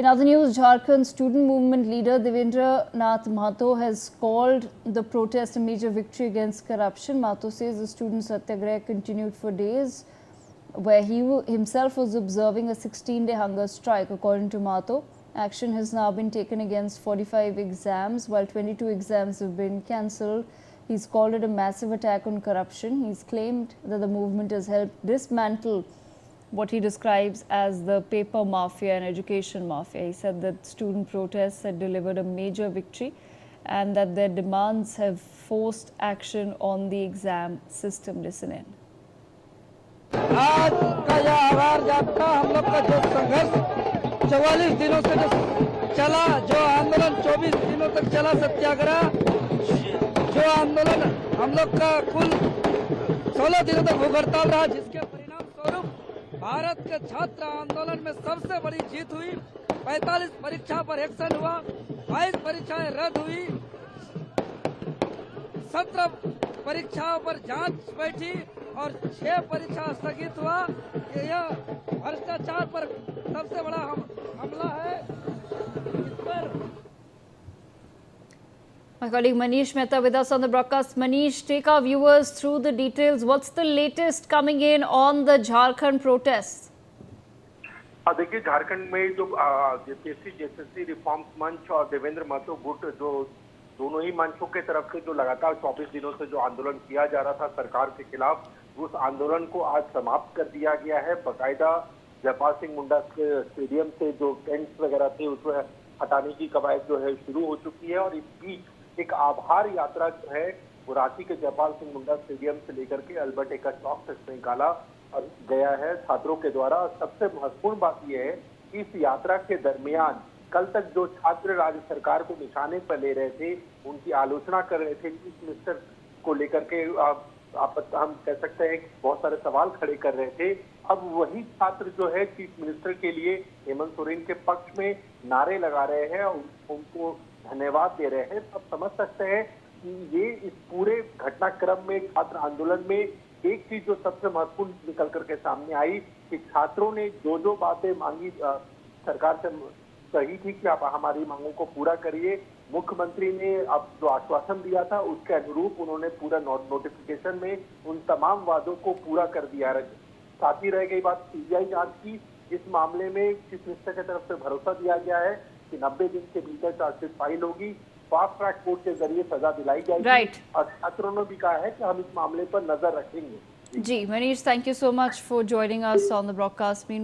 In other news, Jharkhand student movement leader Devendra Nath Mahato has called the protest a major victory against corruption. Mahato says the student satyagraha continued for days, where he himself was observing a 16-day hunger strike. According to Mahato, action has now been taken against 45 exams, while 22 exams have been cancelled. He's called it a massive attack on corruption. He's claimed that the movement has helped dismantle what he describes as the paper mafia and education mafia. He said that student protests had delivered a major victory and that their demands have forced action on the exam system. Listen in. आज का यह आभार यात्रा हम लोग का जो संघर्ष 44 दिनों से जो चला, जो आंदोलन 24 दिनों तक चला, सत्याग्रह, जो आंदोलन हम लोग का कुल 16 दिनों तक भूख हड़ताल रहा, जिसके परिणाम स्वरूप भारत के छात्र आंदोलन में सबसे बड़ी जीत हुई। 45 परीक्षा पर एक्शन हुआ, 22 परीक्षाएं रद्द हुई, 17 परीक्षाओं पर जांच बैठी और 6 परीक्षा स्थगित हुआ। यह भ्रष्टाचार पर सबसे बड़ा हमला है। इस पर My colleague Manish Mehta with us on the broadcast. Manish, take our viewers through the details. What's the latest coming in on the Jharkhand protests? देखिए, झारखंड में जो जेपीएससी जेएसएससी रिफॉर्म्स मंच और देवेंद्र महतो गुट, जो दोनों ही मंचों के तरफ से जो लगातार 24 दिनों से जो आंदोलन किया जा रहा था सरकार के खिलाफ, उस आंदोलन को आज समाप्त कर दिया गया है। बाकायदा जयपाल सिंह मुंडा स्टेडियम से जो टेंट्स वगैरह थे उसमें हटाने की कवायद जो है शुरू हो चुकी है और इस बीच एक आभार यात्रा जो है वो रांची के जयपाल सिंह मुंडा स्टेडियम से लेकर के अल्बर्ट एक्का चौक तक निकाला और गया है छात्रों के द्वारा। सबसे महत्वपूर्ण बात यह है कि इस यात्रा के दरमियान कल तक जो छात्र राज्य सरकार को निशाने पर ले रहे थे, उनकी आलोचना कर रहे थे, चीफ मिनिस्टर को लेकर के हम कह सकते हैं बहुत सारे सवाल खड़े कर रहे थे। अब वही छात्र जो है चीफ मिनिस्टर के लिए हेमंत सोरेन के पक्ष में नारे लगा रहे हैं और उनको धन्यवाद दे रहे हैं। अब समझ सकते हैं कि ये इस पूरे घटनाक्रम में छात्र आंदोलन में एक चीज जो सबसे महत्वपूर्ण निकल करके सामने आई कि छात्रों ने जो बातें मांगी सरकार से सही थी कि आप हमारी मांगों को पूरा करिए। मुख्यमंत्री ने अब जो आश्वासन दिया था उसके अनुरूप उन्होंने पूरा नोटिफिकेशन में उन तमाम वादों को पूरा कर दिया। साथ ही रह गई बात सीबीआई जांच की। इस मामले में चीफ मिनिस्टर की तरफ से भरोसा दिया गया है कि 90 दिन के भीतर चार्जशीट फाइल होगी, फास्ट ट्रैक कोर्ट के जरिए सजा दिलाई जाएगी और छात्रों ने भी कहा है कि हम इस मामले पर नजर रखेंगे। जी, Manish, thank you so much for joining us on the broadcast.